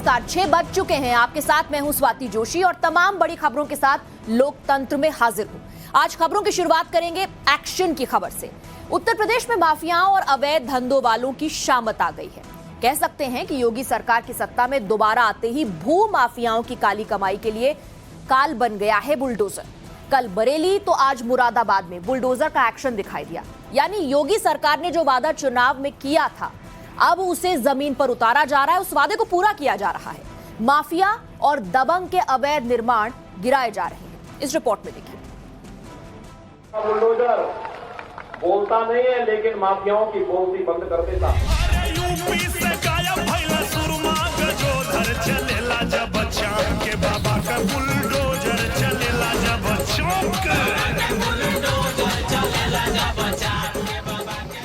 नमस्कार, 6 बज चुके हैं। आपके साथ मैं हूं स्वाति जोशी और तमाम बड़ी खबरों के साथ लोकतंत्र में हाजिर हूं। आज खबरों की शुरुआत करेंगे एक्शन की खबर से। उत्तर प्रदेश में माफियाओं और अवैध धंधों वालों की शामत आ गई है। कह सकते हैं कि योगी सरकार की सत्ता में दोबारा आते ही भू माफियाओं की काली कमाई के लिए काल बन गया है बुलडोजर। कल बरेली तो आज मुरादाबाद में बुलडोजर का एक्शन दिखाई दिया। यानी योगी सरकार ने जो वादा चुनाव में किया था, अब उसे जमीन पर उतारा जा रहा है, उस वादे को पूरा किया जा रहा है। माफिया और दबंग के अवैध निर्माण गिराए जा रहे हैं। इस रिपोर्ट में देखिए। बुलडोजर बोलता नहीं है, लेकिन माफियाओं की बोलती बंद कर देता। यूपी से गायब भइला सुरमा गजोधर चलेला जब चाँद के बाबा का बुलडोजर चलेला जब चौक।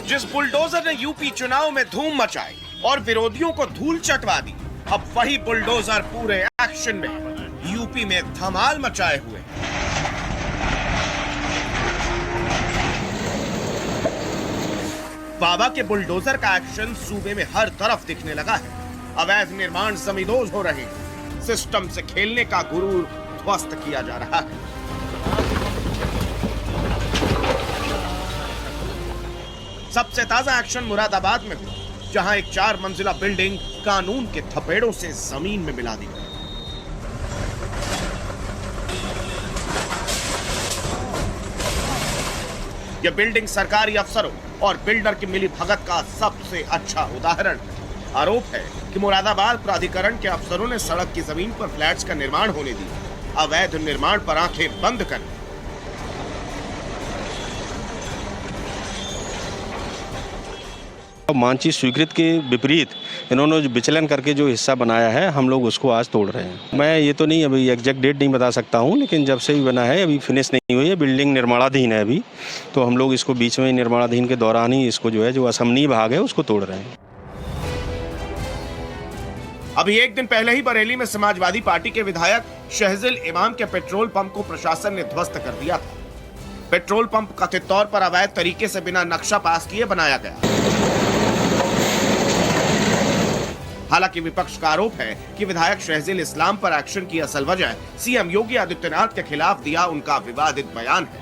जिस बुलडोजर ने यूपी चुनाव में धूम मचाई और विरोधियों को धूल चटवा दी, अब वही बुलडोजर पूरे एक्शन में यूपी में धमाल मचाए हुए हैं। बाबा के बुलडोजर का एक्शन सूबे में हर तरफ दिखने लगा है। अवैध निर्माण जमींदोज हो रहे हैं। सिस्टम से खेलने का गुरूर ध्वस्त किया जा रहा है। सबसे ताजा एक्शन मुरादाबाद में हुआ, जहां एक 4 मंजिला बिल्डिंग कानून के थपेड़ों से जमीन में मिला दी गई। यह बिल्डिंग सरकारी अफसरों और बिल्डर की मिली भगत का सबसे अच्छा उदाहरण है। आरोप है कि मुरादाबाद प्राधिकरण के अफसरों ने सड़क की जमीन पर फ्लैट्स का निर्माण होने दिया, अवैध निर्माण पर आंखें बंद कर दी। मांझी स्वीकृत के विपरीत इन्होंने जो विचलन करके जो हिस्सा बनाया है, हम लोग उसको आज तोड़ रहे हैं। मैं ये तो नहीं अभी एग्जैक्ट डेट नहीं बता सकता हूँ, लेकिन जब से भी बना है अभी फिनिश नहीं हुई है। बिल्डिंग निर्माणाधीन है अभी, तो हम लोग इसको बीच में निर्माणाधीन के दौरान ही इसको जो है जो असमनीय भाग है उसको तोड़ रहे हैं। अभी एक दिन पहले ही बरेली में समाजवादी पार्टी के विधायक शहजिल इमाम के पेट्रोल पंप को प्रशासन ने ध्वस्त कर दिया था। पेट्रोल पंप कथित तौर पर अवैध तरीके से बिना नक्शा पास किए बनाया गया। हालांकि विपक्ष का आरोप है कि विधायक शहजिल इस्लाम पर एक्शन की असल वजह सीएम योगी आदित्यनाथ के खिलाफ दिया उनका विवादित बयान है,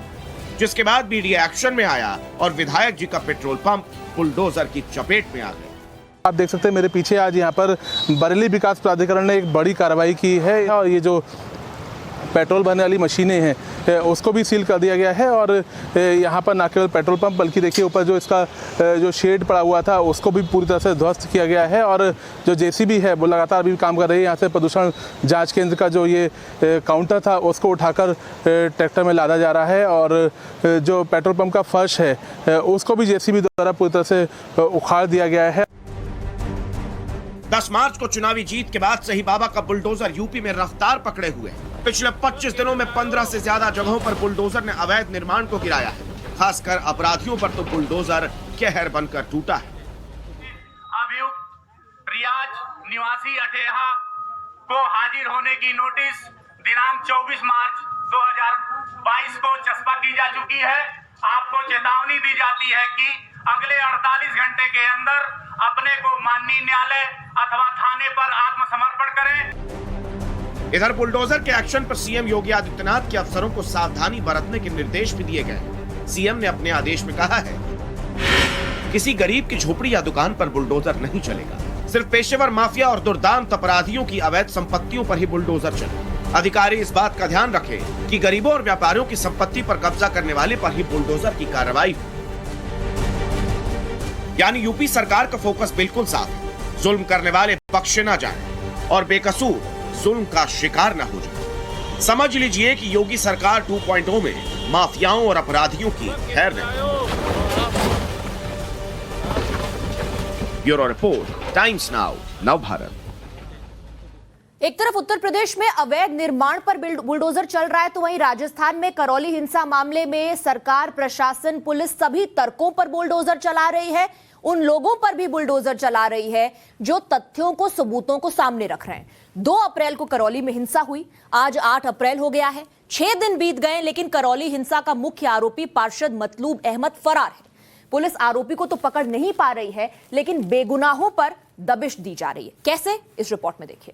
जिसके बाद मीडिया एक्शन में आया और विधायक जी का पेट्रोल पंप बुलडोजर की चपेट में आ गया। आप देख सकते हैं मेरे पीछे आज यहाँ पर बरेली विकास प्राधिकरण ने एक बड़ी कार्रवाई की है और ये जो पेट्रोल भरने वाली मशीनें हैं उसको भी सील कर दिया गया है। और यहाँ पर ना केवल पेट्रोल पंप बल्कि देखिए ऊपर जो इसका जो शेड पड़ा हुआ था उसको भी पूरी तरह से ध्वस्त किया गया है। और जो जेसीबी है वो लगातार अभी काम कर रही है। यहाँ से प्रदूषण जांच केंद्र का जो ये काउंटर था उसको उठाकर ट्रैक्टर में लादा जा रहा है। और जो पेट्रोल पंप का फर्श है उसको भी जेसीबी द्वारा पूरी तरह से उखाड़ दिया गया है। 10 मार्च को चुनावी जीत के बाद से ही बाबा का बुलडोजर यूपी में रफ्तार पकड़े हुए है। पिछले 25 दिनों में 15 से ज्यादा जगहों पर बुलडोजर ने अवैध निर्माण को गिराया है। खासकर अपराधियों पर तो बुलडोजर कहर बनकर टूटा है। अभियुक्त रियाज निवासी अटेहा को हाजिर होने की नोटिस दिनांक 24 मार्च 2022 को चस्पा की जा चुकी है। आपको चेतावनी दी जाती है कि अगले 48 घंटे के अंदर अपने को माननीय न्यायालय अथवा थाने पर आत्मसमर्पण करें। इधर बुलडोजर के एक्शन पर सीएम योगी आदित्यनाथ के अफसरों को सावधानी बरतने के निर्देश भी दिए गए। सीएम ने अपने आदेश में कहा है, किसी गरीब की झोपड़ी या दुकान पर बुलडोजर नहीं चलेगा। सिर्फ पेशेवर माफिया और दुर्दांत अपराधियों की अवैध संपत्तियों पर ही बुलडोजर चले। अधिकारी इस बात का ध्यान रखें कि गरीबों और व्यापारियों की संपत्ति पर कब्जा करने वाले पर ही बुलडोजर की कार्रवाई हो। यानी यूपी सरकार का फोकस बिल्कुल साफ है। जुल्म करने वाले बख्शे ना जाएं और बेकसूर जुल्म का शिकार न हो जाए। समझ लीजिए कि योगी सरकार 2.0 में माफियाओं और अपराधियों की खैर नहीं। Bureau report, times now, Navbharat. एक तरफ उत्तर प्रदेश में अवैध निर्माण पर बुलडोजर चल रहा है, तो वहीं राजस्थान में करौली हिंसा मामले में सरकार, प्रशासन, पुलिस सभी तर्कों पर बुलडोजर चला रही है। उन लोगों पर भी बुलडोजर चला रही है जो तथ्यों को, सबूतों को सामने रख रहे हैं। 2 अप्रैल को करौली में हिंसा हुई, आज 8 अप्रैल हो गया है। 6 दिन बीत गए, लेकिन करौली हिंसा का मुख्य आरोपी पार्षद मतलूब अहमद फरार है। पुलिस आरोपी को तो पकड़ नहीं पा रही है, लेकिन बेगुनाहों पर दबिश दी जा रही है। कैसे, इस रिपोर्ट में देखिए।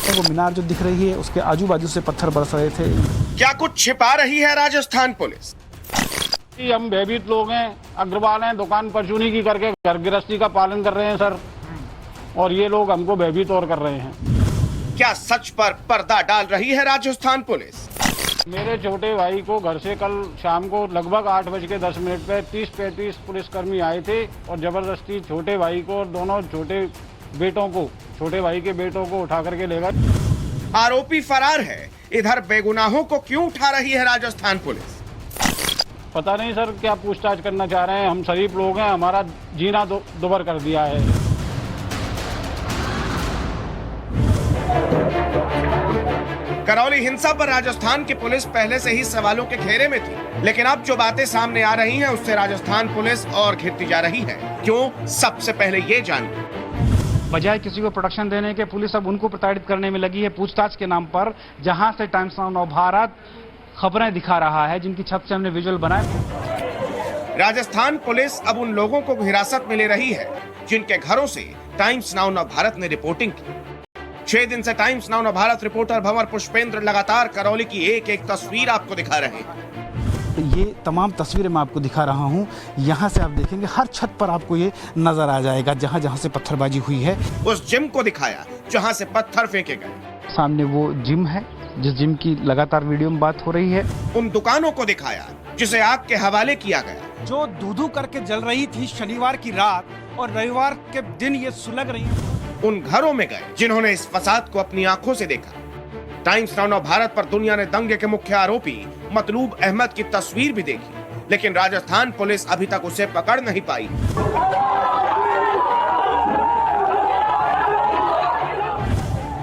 वो मीनार जो दिख रही है उसके आजू बाजू से पत्थर बरस रहे थे। क्या कुछ छिपा रही है राजस्थान पुलिस? हम भयभीत लोग हैं, अग्रवाल हैं, दुकान परचूनी की करके घर गृहस्थी का पालन कर रहे हैं सर, और ये लोग हमको भयभीत और कर रहे हैं। क्या सच पर पर्दा डाल रही है राजस्थान पुलिस? मेरे छोटे भाई को घर से कल शाम को लगभग 8:10 पे 30-35 पुलिसकर्मी आए थे और जबरदस्ती छोटे भाई को और दोनों छोटे भाई के बेटों को उठा करके ले गए। आरोपी फरार है, इधर बेगुनाहों को क्यों उठा रही है राजस्थान पुलिस? पता नहीं सर क्या पूछताछ करना चाह रहे हैं। हम शरीफ लोग हैं, हमारा जीना दुभर कर दिया है। करौली हिंसा पर राजस्थान की पुलिस पहले से ही सवालों के घेरे में थी, लेकिन अब जो बातें सामने आ रही हैं उससे राजस्थान पुलिस और घिरती जा रही है। क्यों? सबसे पहले ये जानिए। बजाय किसी को प्रोटेक्शन देने के पुलिस अब उनको प्रताड़ित करने में लगी है पूछताछ के नाम पर, जहां से टाइम्स नाउ नवभारत खबरें दिखा रहा है, जिनकी छत से हमने विजुअल बनाए। राजस्थान पुलिस अब उन लोगों को हिरासत में ले रही है जिनके घरों से टाइम्स नाउ नवभारत ने रिपोर्टिंग की। 6 दिन से टाइम्स नाउ नवभारत रिपोर्टर भंवर पुष्पेंद्र लगातार करौली की एक एक तस्वीर आपको दिखा रहे हैं। ये तमाम तस्वीरें मैं आपको दिखा रहा हूं, यहां से आप देखेंगे हर छत पर आपको ये नजर आ जाएगा जहां जहां से पत्थरबाजी हुई है। उस जिम को दिखाया जहां से पत्थर फेंके गए। सामने वो जिम है जिस जिम की लगातार वीडियो में बात हो रही है। उन दुकानों को दिखाया जिसे आग के हवाले किया गया, जो दूधू करके जल रही थी शनिवार की रात और रविवार के दिन ये सुलग रही। उन घरों में गए जिन्होंने इस फसाद को अपनी आंखों से देखा। टाइम्स नाउ नवभारत पर दुनिया ने दंगे के मुख्य आरोपी मतलूब अहमद की तस्वीर भी देखी, लेकिन राजस्थान पुलिस अभी तक उसे पकड़ नहीं पाई।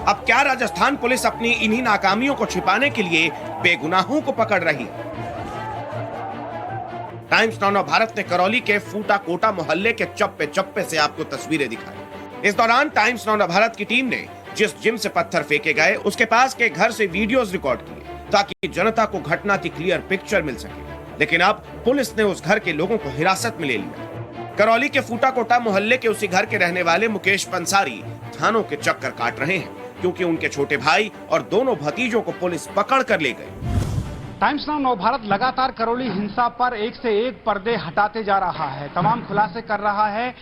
अब क्या राजस्थान पुलिस अपनी इन्हीं नाकामियों को छिपाने के लिए बेगुनाहों को पकड़ रही है? टाइम्स नाउ नवभारत ने करौली के फूटा कोटा मोहल्ले के चप्पे चप्पे से आपको तस्वीरें दिखाई। इस दौरान टाइम्स नाउ नवभारत की टीम ने जिस जिम से पत्थर फेंके गए उसके पास के घर से वीडियोस रिकॉर्ड किए ताकि जनता को घटना की क्लियर पिक्चर मिल सके, लेकिन अब पुलिस ने उस घर के लोगों को हिरासत में ले लिया। करौली के फूटा कोटा मोहल्ले के उसी घर के रहने वाले मुकेश पंसारी थानों के चक्कर काट रहे हैं, क्योंकि उनके छोटे भाई और दोनों भतीजों को पुलिस पकड़ कर ले गई। टाइम्स नाउ नवभारत लगातार करौली हिंसा पर एक से एक पर्दे हटाते जा रहा है, तमाम खुलासे कर रहा है।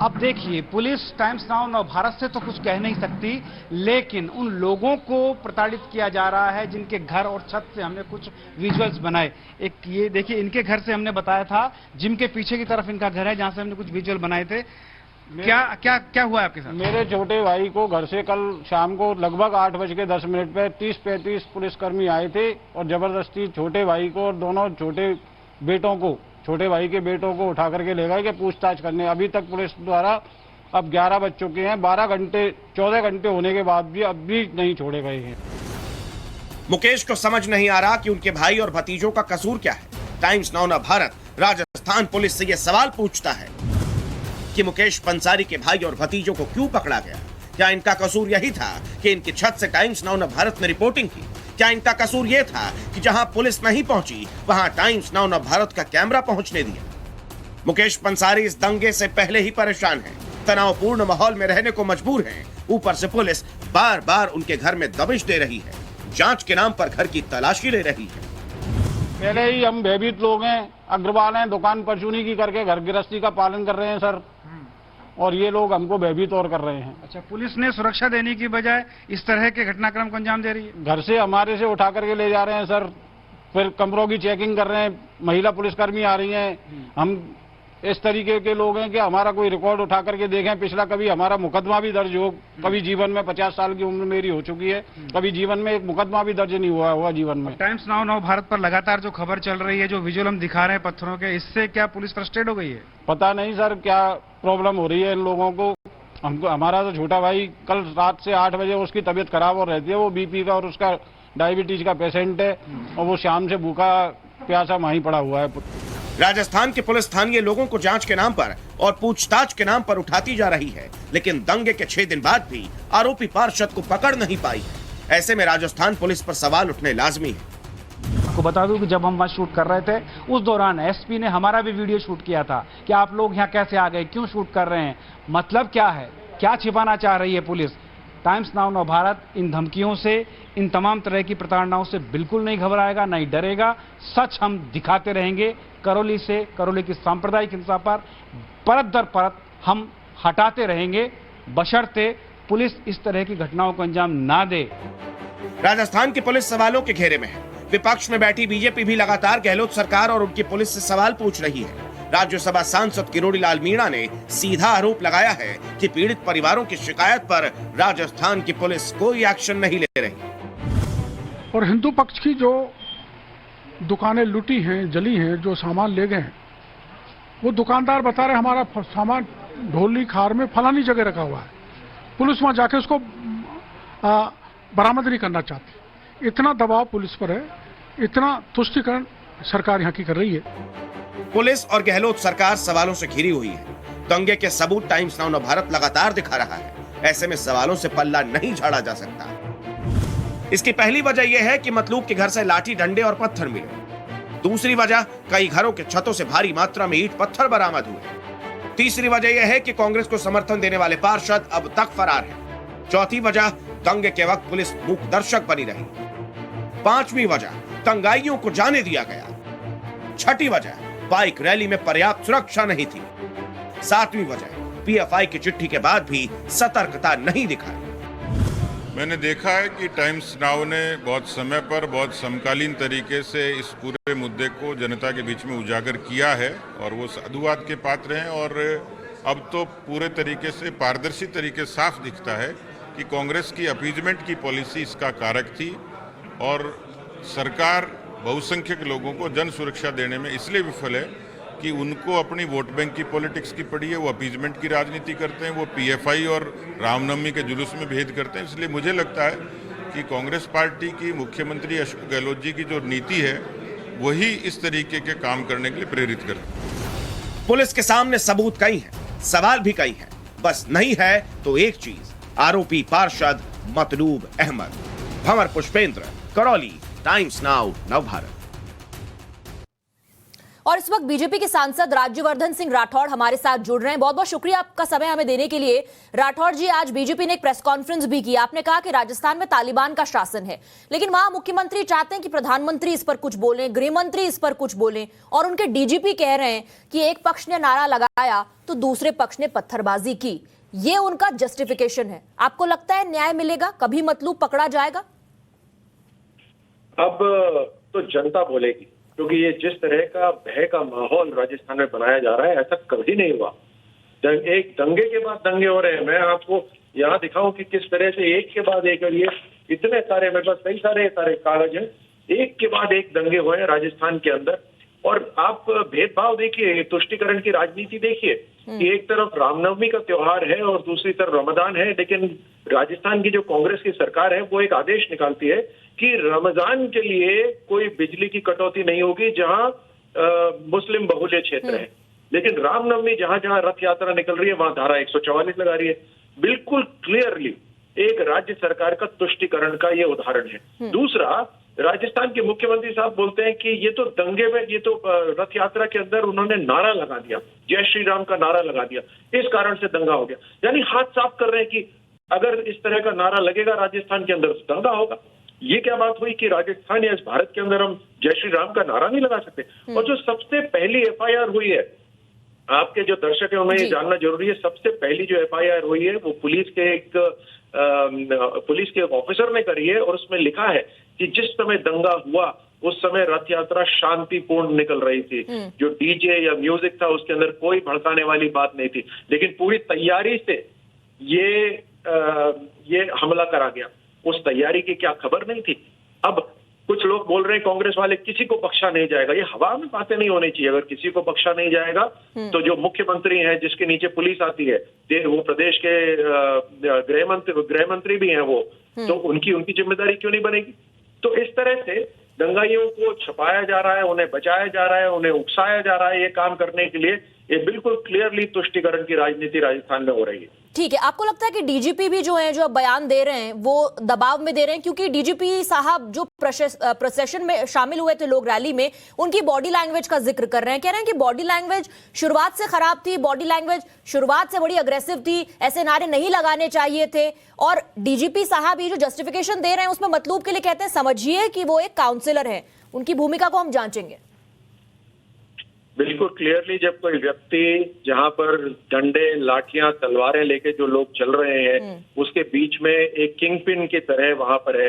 अब देखिए, पुलिस टाइम्स नाउ नवभारत से तो कुछ कह नहीं सकती, लेकिन उन लोगों को प्रताड़ित किया जा रहा है जिनके घर और छत से हमने कुछ विजुअल्स बनाए। एक ये देखिए, इनके घर से हमने बताया था, जिम के पीछे की तरफ इनका घर है जहां से हमने कुछ विजुअल बनाए थे। क्या हुआ आपके साथ? मेरे छोटे भाई को घर से कल शाम को लगभग 8:10 पे 30-35 पुलिसकर्मी आए थे और जबरदस्ती छोटे भाई को और दोनों छोटे भाई के बेटों को उठा करके ले गए कि पूछताछ करने। अभी तक पुलिस द्वारा अब 11 बज चुके हैं, 14 घंटे होने के बाद भी अब भी नहीं छोड़े गए हैं। मुकेश को समझ नहीं आ रहा कि उनके भाई और भतीजों का कसूर क्या है। Times now Navbharat Rajasthan police से यह सवाल पूछता है कि मुकेश पंसारी के भाई और भतीजों को क्यों पकड़ा गया? क्या इनका कसूर यही था कि इनकी छत से टाइम्स नाउ नवभारत ने रिपोर्टिंग की? क्या इनका कसूर यह था कि जहां पुलिस नहीं पहुंची वहां टाइम्स नाउ नवभारत का कैमरा पहुंचने दिया? मुकेश पंसारी इस दंगे से पहले ही परेशान हैं, तनावपूर्ण माहौल में रहने को मजबूर हैं। ऊपर से पुलिस बार बार उनके घर में दबिश दे रही है, जांच के नाम पर घर की तलाशी ले रही है। पहले ही हम भयभीत लोग हैं, अग्रवाल हैं, दुकान परचूनी की करके घर गृहस्थी का पालन कर रहे हैं सर, और ये लोग हमको भयभीत और कर रहे हैं। अच्छा, पुलिस ने सुरक्षा देने की बजाय इस तरह के घटनाक्रम को अंजाम दे रही है। घर से हमारे से उठा करके ले जा रहे हैं सर, फिर कमरों की चेकिंग कर रहे हैं, महिला पुलिसकर्मी आ रही हैं। हम इस तरीके के लोग हैं कि हमारा कोई रिकॉर्ड उठा करके देखें, पिछला कभी हमारा मुकदमा भी दर्ज हो, कभी जीवन में 50 साल की उम्र मेरी हो चुकी है, कभी जीवन में एक मुकदमा भी दर्ज नहीं हुआ जीवन में। टाइम्स नाउ नवभारत पर लगातार जो खबर चल रही है, जो विजुअल हम दिखा रहे हैं पत्थरों के, इससे क्या पुलिस फ्रस्ट्रेट हो गई है? पता नहीं सर क्या प्रॉब्लम हो रही है इन लोगों को। हमको, हमारा तो छोटा भाई कल रात से 8 बजे उसकी तबीयत खराब हो रहती है, वो बीपी का और उसका डायबिटीज का पेशेंट है, और वो शाम से भूखा प्यासा वहीं पड़ा हुआ है। राजस्थान की पुलिस स्थानीय लोगों को जांच के नाम पर और पूछताछ के नाम पर उठाती जा रही है, लेकिन दंगे के 6 दिन बाद भी आरोपी पार्षद को पकड़ नहीं पाई है। ऐसे में राजस्थान पुलिस पर सवाल उठने लाजमी है। आपको बता दूं कि जब हम वहां शूट कर रहे थे उस दौरान एसपी ने हमारा भी वीडियो शूट किया था कि आप लोग यहाँ कैसे आ गए, क्यों शूट कर रहे हैं, मतलब क्या है, क्या छिपाना चाह रही है पुलिस। टाइम्स नाउ नवभारत इन धमकियों से, इन तमाम तरह की प्रताड़नाओं से बिल्कुल नहीं घबराएगा, नहीं डरेगा। सच हम दिखाते रहेंगे। करौली से, करौली की सांप्रदायिक हिंसा पर परत दर परत हम हटाते रहेंगे, बशर्ते पुलिस इस तरह की घटनाओं को अंजाम ना दे। राजस्थान की पुलिस सवालों के घेरे में है। विपक्ष में बैठी बीजेपी भी लगातार गहलोत सरकार और उनकी पुलिस से सवाल पूछ रही है। राज्यसभा सांसद किरोड़ीलाल मीणा ने सीधा आरोप लगाया है कि पीड़ित परिवारों की शिकायत पर राजस्थान की पुलिस कोई एक्शन नहीं ले रही। और हिंदू पक्ष की जो दुकानें लूटी हैं, जली हैं, जो सामान ले गए हैं, वो दुकानदार बता रहे हमारा सामान ढोली खार में फलानी जगह रखा हुआ है। पुलिस वहां जाके उसको बरामद नहीं करना चाहती। इतना दबाव पुलिस पर है, इतना तुष्टीकरण सरकार यहाँ की कर रही है। पुलिस और गहलोत सरकार सवालों से घिरी हुई है। दंगे के सबूत टाइम्स नाउ नवभारत लगातार दिखा रहा है। ऐसे में सवालों से पल्ला नहीं झाड़ा जा सकता। इसकी पहली वजह यह है कि मतलूब के घर से लाठी, डंडे और पत्थर मिले। दूसरी वजह, कई घरों के छतों से भारी मात्रा में ईंट पत्थर बरामद हुए। तीसरी वजह यह है कि कांग्रेस को समर्थन देने वाले पार्षद अब तक फरार हैं। चौथी वजह, दंगे के वक्त पुलिस मूक दर्शक बनी रही। पांचवी वजह, दंगाइयों को जाने दिया गया। छठी वजह, बाइक रैली में पर्याप्त सुरक्षा नहीं थी। सातवीं वजह, पीएफआई की चिट्ठी के बाद भी सतर्कता नहीं दिखाई। मैंने देखा है कि टाइम्स नाउ ने बहुत समय पर बहुत समकालीन तरीके से इस पूरे मुद्दे को जनता के बीच में उजागर किया है और वो साधुवाद के पात्र हैं। और अब तो पूरे तरीके से पारदर्शी तरीके साफ दिखता है कि कांग्रेस की अपीजमेंट की पॉलिसी इसका कारक थी और सरकार बहुसंख्यक लोगों को जन सुरक्षा देने में इसलिए विफल है कि उनको अपनी वोट बैंक की पॉलिटिक्स की पड़ी है। वो अपीजमेंट की राजनीति करते हैं, वो पीएफआई और रामनवमी के जुलूस में भेद करते हैं। इसलिए मुझे लगता है कि कांग्रेस पार्टी की मुख्यमंत्री अशोक गहलोत जी की जो नीति है वही इस तरीके के काम करने के लिए प्रेरित करती है। पुलिस के सामने सबूत कई हैं, सवाल भी कई हैं, बस नहीं है तो एक चीज, आरोपी पार्षद मतलूब अहमद। भंवर पुष्पेंद्र, करौली, टाइम्स नाउ नवभारत। और इस वक्त बीजेपी के सांसद राज्यवर्धन सिंह राठौड़ हमारे साथ जुड़ रहे हैं। बहुत बहुत शुक्रिया आपका समय हमें देने के लिए। राठौड़ जी, आज बीजेपी ने एक प्रेस कॉन्फ्रेंस भी की। आपने कहा कि राजस्थान में तालिबान का शासन है, लेकिन वहां मुख्यमंत्री चाहते हैं कि प्रधानमंत्री इस पर कुछ बोलें, गृह मंत्री इस पर कुछ बोलें, और उनके डीजीपी कह रहे हैं कि एक पक्ष ने नारा लगाया तो दूसरे पक्ष ने पत्थरबाजी की। ये उनका जस्टिफिकेशन है। आपको लगता है न्याय मिलेगा, कभी मतलूब पकड़ा जाएगा? अब तो जनता बोलेगी, क्योंकि ये जिस तरह का भय का माहौल राजस्थान में बनाया जा रहा है, ऐसा कभी नहीं हुआ। एक दंगे के बाद दंगे हो रहे हैं। मैं आपको यहाँ दिखाऊं कि किस तरह से एक के बाद एक, और ये इतने सारे, मेरे पास कई सारे कागज हैं, एक के बाद एक दंगे हुए हैं राजस्थान के अंदर। और आप भेदभाव देखिए, तुष्टीकरण की राजनीति देखिए कि एक तरफ रामनवमी का त्योहार है और दूसरी तरफ रमजान है, लेकिन राजस्थान की जो कांग्रेस की सरकार है वो एक आदेश निकालती है कि रमजान के लिए कोई बिजली की कटौती नहीं होगी जहां मुस्लिम बहुल्य क्षेत्र है, लेकिन रामनवमी जहां जहां रथ यात्रा निकल रही है वहां धारा 144 लगा रही है। बिल्कुल क्लियरली एक राज्य सरकार का तुष्टीकरण का ये उदाहरण है। दूसरा, राजस्थान के मुख्यमंत्री साहब बोलते हैं कि ये तो दंगे में, ये तो रथ यात्रा के अंदर उन्होंने नारा लगा दिया, जय श्री राम का नारा लगा दिया, इस कारण से दंगा हो गया। यानी हाथ साफ कर रहे हैं कि अगर इस तरह का नारा लगेगा राजस्थान के अंदर तो दंगा होगा। ये क्या बात हुई कि राजस्थान या इस भारत के अंदर हम जय श्री राम का नारा नहीं लगा सकते? और जो सबसे पहली एफआईआर हुई है, आपके जो दर्शक है उन्हें ये जानना जरूरी है, सबसे पहली जो एफआईआर हुई है वो पुलिस के एक ऑफिसर ने करी है, और उसमें लिखा है कि जिस समय दंगा हुआ उस समय रथ यात्रा शांतिपूर्ण निकल रही थी। जो डीजे या म्यूजिक था उसके अंदर कोई भड़काने वाली बात नहीं थी, लेकिन पूरी तैयारी से ये हमला करा गया। उस तैयारी की क्या खबर नहीं थी? अब कुछ लोग बोल रहे हैं कांग्रेस वाले किसी को बख्शा नहीं जाएगा। ये हवा में बातें नहीं होनी चाहिए। अगर किसी को बख्शा नहीं जाएगा तो जो मुख्यमंत्री हैं, जिसके नीचे पुलिस आती है, वो प्रदेश के गृह मंत्री भी हैं, वो तो उनकी जिम्मेदारी क्यों नहीं बनेगी? तो इस तरह से दंगाइयों को छुपाया जा रहा है, उन्हें बचाया जा रहा है, उन्हें उकसाया जा रहा है ये काम करने के लिए ये बिल्कुल क्लियरली तुष्टिकरण की राजनीति राजस्थान में हो रही है। ठीक है, आपको लगता है कि डीजीपी भी जो है, जो बयान दे रहे हैं, वो दबाव में दे रहे हैं? क्योंकि डीजीपी साहब जो प्रोसेशन में शामिल हुए थे लोग रैली में, उनकी बॉडी लैंग्वेज का जिक्र कर रहे हैं, कह रहे हैं कि बॉडी लैंग्वेज शुरुआत से खराब थी, बॉडी लैंग्वेज शुरुआत से बड़ी अग्रेसिव थी, ऐसे नारे नहीं लगाने चाहिए थे। और डीजीपी साहब ये जो जस्टिफिकेशन दे रहे हैं उसमें मतलूब के लिए कहते हैं समझिए कि वो एक काउंसिलर है, उनकी भूमिका को हम जांचेंगे। बिल्कुल क्लियरली जब कोई व्यक्ति जहां पर डंडे, लाठियां, तलवारें लेके जो लोग चल रहे हैं उसके बीच में एक किंग पिन की तरह वहां पर है,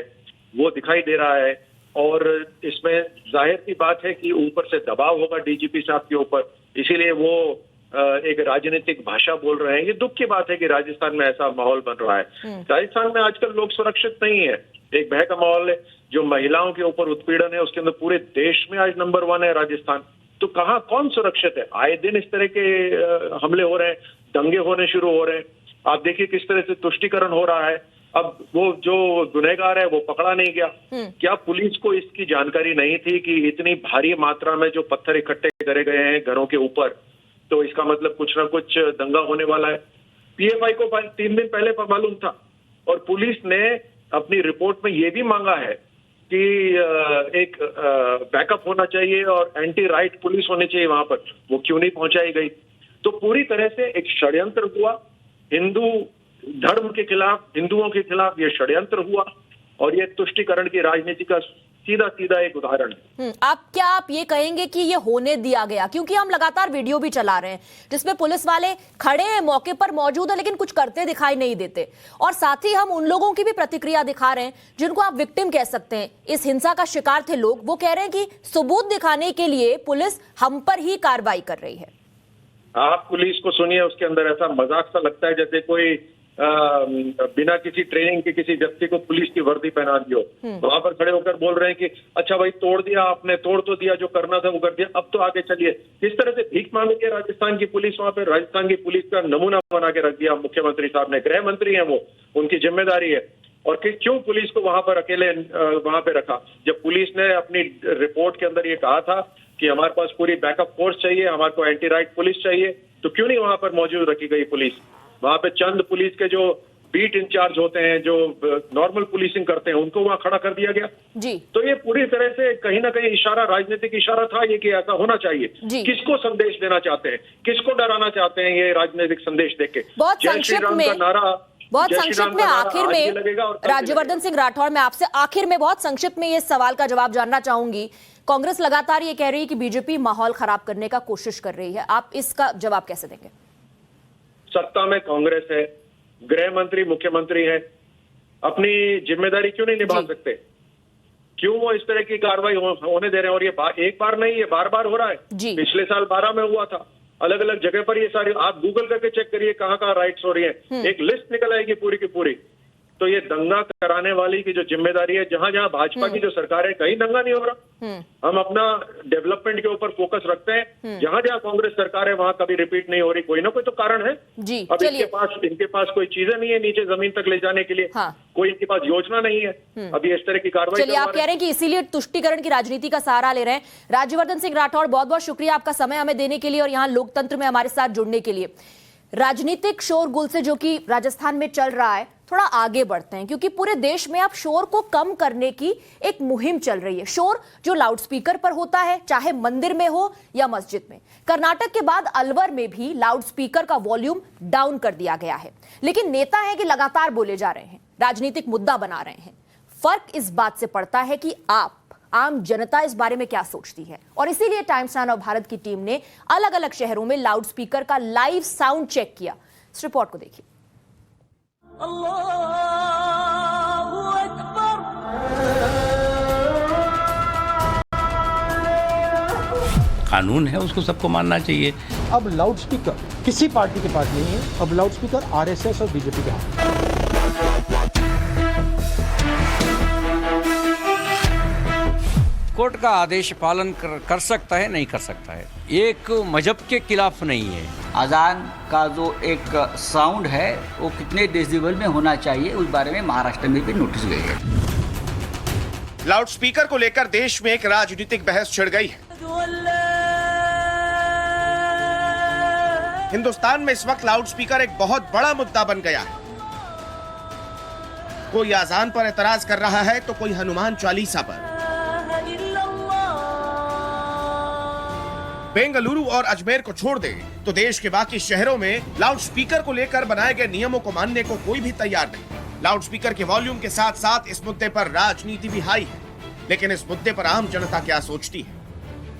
वो दिखाई दे रहा है। और इसमें जाहिर सी बात है कि ऊपर से दबाव होगा डीजीपी साहब के ऊपर, इसीलिए वो एक राजनीतिक भाषा बोल रहे हैं। ये दुख की बात है कि राजस्थान में ऐसा माहौल बन रहा है। राजस्थान में आजकल लोग सुरक्षित नहीं है, एक भय का माहौल है। जो महिलाओं के ऊपर उत्पीड़न है उसके अंदर पूरे देश में आज नंबर 1 है राजस्थान। तो कहाँ कौन सुरक्षित है? आए दिन इस तरह के हमले हो रहे हैं, दंगे होने शुरू हो रहे हैं। आप देखिए किस तरह से तुष्टिकरण हो रहा है। अब वो जो गुनहगार है वो पकड़ा नहीं गया। क्या पुलिस को इसकी जानकारी नहीं थी कि इतनी भारी मात्रा में जो पत्थर इकट्ठे करे गए हैं घरों के ऊपर, तो इसका मतलब कुछ ना कुछ दंगा होने वाला है। पीएफआई को 3 दिन पहले मालूम था और पुलिस ने अपनी रिपोर्ट में ये भी मांगा है कि एक बैकअप होना चाहिए और एंटी राइट पुलिस होनी चाहिए वहां पर। वो क्यों नहीं पहुंचाई गई? तो पूरी तरह से एक षड्यंत्र हुआ, हिंदू धर्म के खिलाफ, हिंदुओं के खिलाफ ये षड्यंत्र हुआ और ये तुष्टिकरण की राजनीति का सीधा सीधा एक उदाहरण है। आप ये कहेंगे कि ये होने दिया गया? क्योंकि हम लगातार वीडियो भी चला रहे हैं जिसमें पुलिस वाले खड़े हैं, मौके पर मौजूद है, लेकिन कुछ करते दिखाई नहीं देते। और साथ ही हम उन लोगों की भी प्रतिक्रिया दिखा रहे हैं जिनको आप विक्टिम कह सकते हैं, इस हिंसा का शिकार थे लोग। वो कह रहे हैं कि सबूत दिखाने के लिए पुलिस हम पर ही कार्रवाई कर रही है। आप पुलिस को सुनिए, उसके अंदर ऐसा मजाक सा लगता है जैसे कोई बिना किसी ट्रेनिंग के किसी व्यक्ति को पुलिस की वर्दी पहना दी हो। वहां पर खड़े होकर बोल रहे हैं कि अच्छा भाई तोड़ दिया आपने, तोड़ तो दिया, जो करना था वो कर दिया, अब तो आगे चलिए। किस तरह से भीख मांग के राजस्थान की पुलिस वहां पे राजस्थान की पुलिस का नमूना बना के रख दिया मुख्यमंत्री साहब ने। गृह मंत्री है वो, उनकी जिम्मेदारी है। और क्यों पुलिस को वहां पर अकेले वहां पे रखा? जब पुलिस ने अपनी रिपोर्ट के अंदर ये कहा था कि हमारे पास पूरी बैकअप फोर्स चाहिए, हमारे को एंटी राइट पुलिस चाहिए, तो क्यों नहीं वहां पर मौजूद रखी गई पुलिस? वहां पे चंद पुलिस के जो बीट इंचार्ज होते हैं, जो नॉर्मल पुलिसिंग करते हैं, उनको वहां खड़ा कर दिया गया जी। तो ये पूरी तरह से कहीं ना कहीं इशारा, राजनीतिक इशारा था ये कि ऐसा होना चाहिए। किसको संदेश देना चाहते हैं, किसको डराना चाहते हैं ये राजनीतिक संदेश देके? बहुत संक्षिप्त में आखिर में राज्यवर्धन सिंह राठौड़, मैं आपसे आखिर में बहुत संक्षिप्त में ये सवाल का जवाब जानना चाहूंगी। कांग्रेस लगातार ये कह रही है कि बीजेपी माहौल खराब करने का कोशिश कर रही है, आप इसका जवाब कैसे देंगे? सत्ता में कांग्रेस है, गृह मंत्री मुख्यमंत्री है, अपनी जिम्मेदारी क्यों नहीं निभा सकते? क्यों वो इस तरह की कार्रवाई होने दे रहे हैं? और ये एक बार नहीं, ये बार बार हो रहा है। पिछले साल 12 में हुआ था, अलग अलग जगह पर ये सारी, आप गूगल करके चेक करिए कहाँ कहाँ राइट्स हो रही है, एक लिस्ट निकल आएगी पूरी की पूरी। तो ये दंगा कराने वाली की जो जिम्मेदारी है, जहां जहां भाजपा की जो सरकार है कहीं दंगा नहीं हो रहा। हम अपना डेवलपमेंट के ऊपर फोकस रखते हैं, जहां जहां कांग्रेस सरकार है वहां कभी रिपीट नहीं हो रही। कोई ना कोई तो कारण है जी। अब इनके पास कोई चीजें नहीं है नीचे जमीन तक ले जाने के लिए, कोई इनके पास योजना नहीं है। अभी इस तरह की कार्रवाई। चलिए, आप कह रहे हैं कि इसीलिए तुष्टिकरण की राजनीति का सहारा ले रहे हैं। राज्यवर्धन सिंह राठौड़, बहुत बहुत शुक्रिया आपका समय हमें देने के लिए और यहाँ लोकतंत्र में हमारे साथ जुड़ने के लिए। राजनीतिक शोरगुल से जो कि राजस्थान में चल रहा है, थोड़ा आगे बढ़ते हैं, क्योंकि पूरे देश में अब शोर को कम करने की एक मुहिम चल रही है। शोर जो लाउडस्पीकर पर होता है, चाहे मंदिर में हो या मस्जिद में। कर्नाटक के बाद अलवर में भी लाउडस्पीकर का वॉल्यूम डाउन कर दिया गया है, लेकिन नेता है कि लगातार बोले जा रहे हैं, राजनीतिक मुद्दा बना रहे हैं। फर्क इस बात से पड़ता है कि आप आम जनता इस बारे में क्या सोचती है। और इसीलिए टाइम्स नाउ भारत की टीम ने अलग अलग शहरों में लाउडस्पीकर का लाइव साउंड चेक किया। इस रिपोर्ट को देखिए। कानून है, उसको सबको मानना चाहिए। अब लाउडस्पीकर किसी पार्टी के पास नहीं है, अब लाउडस्पीकर आरएसएस और बीजेपी के हाथ में। कोर्ट का आदेश पालन कर सकता है, नहीं कर सकता है, एक मजहब के खिलाफ नहीं है। अजान का जो एक साउंड है वो कितने डेसिबल में होना चाहिए, उस बारे में महाराष्ट्र में भी नोटिस गई है। लाउडस्पीकर को लेकर देश में एक राजनीतिक बहस छिड़ गई है। हिंदुस्तान में इस वक्त लाउडस्पीकर एक बहुत बड़ा मुद्दा बन गया है। कोई अजान पर एतराज कर रहा है तो कोई हनुमान चालीसा पर। बेंगलुरु और अजमेर को छोड़ दे तो देश के बाकी शहरों में लाउडस्पीकर को लेकर बनाए गए नियमों को मानने को कोई भी तैयार नहीं। लाउडस्पीकर के वॉल्यूम के साथ साथ इस मुद्दे पर राजनीति भी हाई है, लेकिन इस मुद्दे पर आम जनता क्या सोचती है?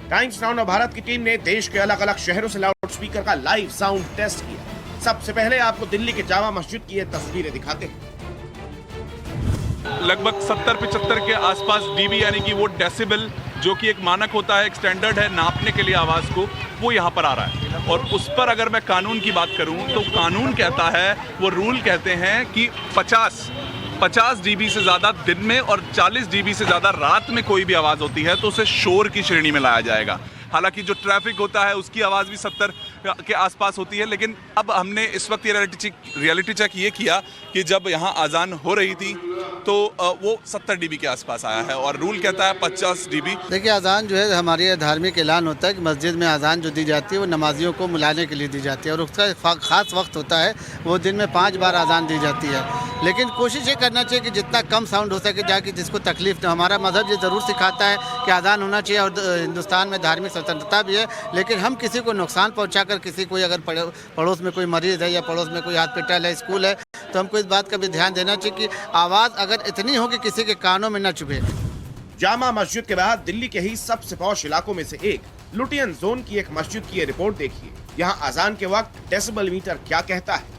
टाइम्स नाउ नवभारत की टीम ने देश के अलग अलग शहरों से लाउडस्पीकर का लाइव साउंड टेस्ट किया। सबसे पहले आपको दिल्ली के जामा मस्जिद की ये तस्वीरें दिखाते हैं। लगभग 70-75 के आसपास डीबी यानी कि वो डेसिबल जो कि एक मानक होता है, एक स्टैंडर्ड है नापने के लिए आवाज़ को, वो यहाँ पर आ रहा है। और उस पर अगर मैं कानून की बात करूँ तो कानून कहता है, वो रूल कहते हैं कि 50 डीबी से ज़्यादा दिन में और 40 डीबी से ज़्यादा रात में कोई भी आवाज़ होती है तो उसे शोर की श्रेणी में लाया जाएगा। हालांकि जो ट्रैफिक होता है उसकी आवाज़ भी 70 के आसपास होती है, लेकिन अब हमने इस वक्त ये रियलिटी चेक ये किया कि जब यहाँ अजान हो रही थी तो वो 70 डीबी के आसपास आया है और रूल कहता है 50 डीबी। देखिए, अजान जो है हमारी धार्मिक ऐलान होता है कि मस्जिद में अजान जो दी जाती है वो नमाजियों को मिलाने के लिए दी जाती है और उसका ख़ास वक्त होता है, वो दिन में 5 बार अजान दी जाती है। लेकिन कोशिश ये करना चाहिए कि जितना कम साउंड हो सके, जाकि जिसको तकलीफ न। हमारा मजहब ये ज़रूर सिखाता है कि अजान होना चाहिए और हिंदुस्तान में धार्मिक स्वतंत्रता भी है, लेकिन हम किसी को नुकसान पहुँचाकर, किसी कोई अगर पड़ोस में कोई मरीज़ है या पड़ोस में कोई हॉस्पिटल है, स्कूल है, तो हमको इस बात का भी ध्यान देना चाहिए कि आवाज़ अगर इतनी हो कि किसी के कानों में न चुभे। जामा मस्जिद के बाद दिल्ली के ही सबसे पॉश इलाकों में से एक लुटियन जोन की एक मस्जिद की ये रिपोर्ट देखिए। यहाँ अजान के वक्त डेसिबल मीटर क्या कहता है।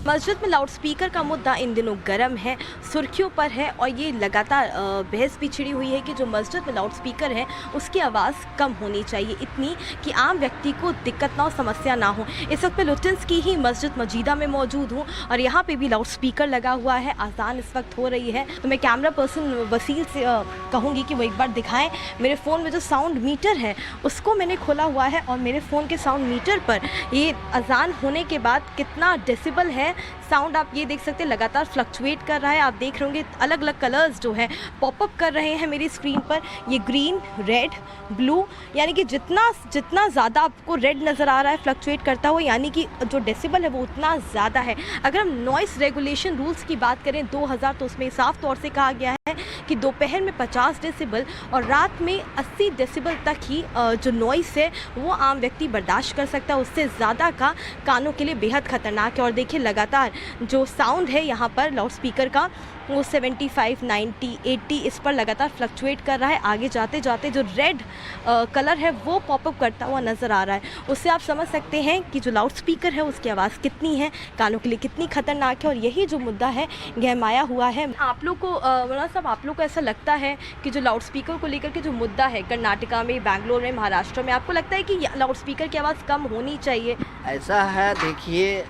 मस्जिद में लाउडस्पीकर का मुद्दा इन दिनों गर्म है, सुर्खियों पर है और ये लगातार बहस भी छिड़ी हुई है कि जो मस्जिद में लाउडस्पीकर है उसकी आवाज़ कम होनी चाहिए, इतनी कि आम व्यक्ति को दिक्कत ना हो, समस्या ना हो। इस वक्त मैं लुटियंस की ही मस्जिद मजीदा में मौजूद हूँ और यहाँ पे भी लाउडस्पीकर लगा हुआ है। अजान इस वक्त हो रही है तो मैं कैमरा पर्सन वसील से कहूँगी कि वो एक बार दिखाएँ। मेरे फ़ोन में जो साउंड मीटर है उसको मैंने खोला हुआ है और मेरे फ़ोन के साउंड मीटर पर ये अजान होने के बाद कितना डेसिबल है साउंड आप ये देख सकते हैं, लगातार फ्लक्चुएट कर रहा है। आप देख रहे होंगे अलग अलग कलर्स जो है पॉपअप कर रहे हैं मेरी स्क्रीन पर। ये ग्रीन, रेड, ब्लू, यानी कि जितना ज़्यादा आपको रेड नज़र आ रहा है फ्लक्चुएट करता हुआ, यानी कि जो डेसिबल है वो उतना ज़्यादा है। अगर हम नॉइस रेगुलेशन रूल्स की बात करें 2000 तो उसमें साफ तौर से कहा गया है कि दोपहर में 50 डेसिबल और रात में 80 डेसिबल तक ही जो नॉइस है वो आम व्यक्ति बर्दाश्त कर सकता है। उससे ज़्यादा का कानों के लिए बेहद ख़तरनाक है। और देखिए लगातार जो साउंड है यहाँ पर लाउडस्पीकर का वो 75, 90, 80 इस पर लगातार फ्लक्चुएट कर रहा है। आगे जाते जाते जो रेड कलर है वो पॉपअप करता हुआ नज़र आ रहा है। उससे आप समझ सकते हैं कि जो लाउडस्पीकर है उसकी आवाज़ कितनी है, कानों के लिए कितनी खतरनाक है। और यही जो मुद्दा है गहमाया हुआ है। आप लोग को मौलाना साहब, आप लोग को ऐसा लगता है कि जो लाउडस्पीकर को लेकर के जो मुद्दा है कर्नाटका में, बैंगलोर में, महाराष्ट्र में, आपको लगता है कि लाउडस्पीकर की आवाज़ कम होनी चाहिए? ऐसा है, देखिए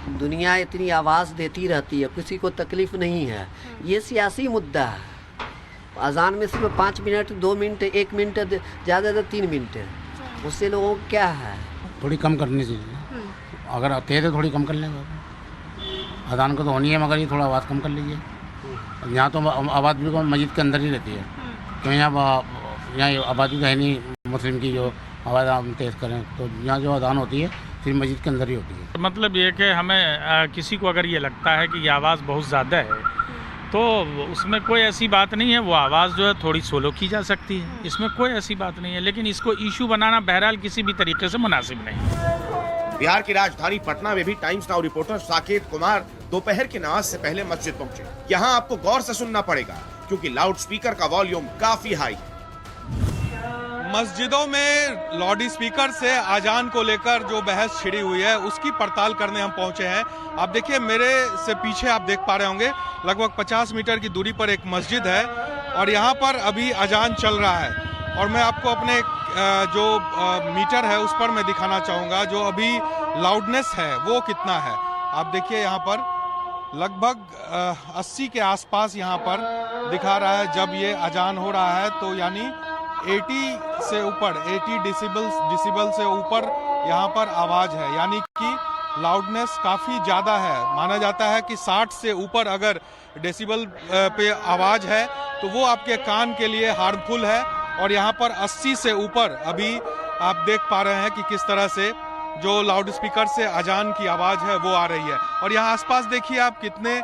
दुनिया इतनी आवाज़ देती रहती है, किसी को तकलीफ़ नहीं है। ये सियासी मुद्दा है। अजान में सिर्फ 5 मिनट, 2 मिनट, 1 मिनट, ज़्यादा 3 मिनट, उससे लोगों को क्या है? थोड़ी कम करनी चाहिए। अगर आते हैं तो थोड़ी कम कर लेंगे। अजान को तो होनी है, मगर ये थोड़ा आवाज़ कम कर लीजिए। यहाँ तो आवाज़ भी मस्जिद के अंदर ही रहती है, क्यों यहाँ आबादी तो है नहीं मुस्लिम की जो आवाज़ हम तेज़ करें, तो यहाँ जो अजान होती है फिर मस्जिद के अंदर ही होती है। मतलब ये कि हमें किसी को अगर ये लगता है कि ये आवाज़ बहुत ज़्यादा है तो उसमें कोई ऐसी बात नहीं है, वो आवाज़ जो है थोड़ी सोलो की जा सकती है, इसमें कोई ऐसी बात नहीं है। लेकिन इसको इशू बनाना बहरहाल किसी भी तरीके से मुनासिब नहीं। बिहार की राजधानी पटना में भी times now reporter Saket Kumar दोपहर की नमाज से पहले मस्जिद पहुंचे। यहाँ आपको गौर से सुनना पड़ेगा क्योंकि लाउडस्पीकर का वॉल्यूम काफी हाई है। मस्जिदों में लाउड स्पीकर से अजान को लेकर जो बहस छिड़ी हुई है उसकी पड़ताल करने हम पहुंचे हैं। आप देखिए, मेरे से पीछे आप देख पा रहे होंगे लगभग 50 मीटर की दूरी पर एक मस्जिद है और यहाँ पर अभी अजान चल रहा है। और मैं आपको अपने जो मीटर है उस पर मैं दिखाना चाहूँगा जो अभी लाउडनेस है वो कितना है। आप देखिए यहाँ पर लगभग 80 के आसपास यहाँ पर दिखा रहा है। जब ये अजान हो रहा है तो यानी 80 से ऊपर, 80 डिसिबल से ऊपर यहाँ पर आवाज़ है, यानी कि लाउडनेस काफ़ी ज़्यादा है। माना जाता है कि 60 से ऊपर अगर डेसिबल पे आवाज़ है तो वो आपके कान के लिए हार्मफुल है। और यहाँ पर 80 से ऊपर अभी आप देख पा रहे हैं कि किस तरह से जो लाउड स्पीकर से अजान की आवाज़ है वो आ रही है। और यहाँ आसपास देखिए आप कितने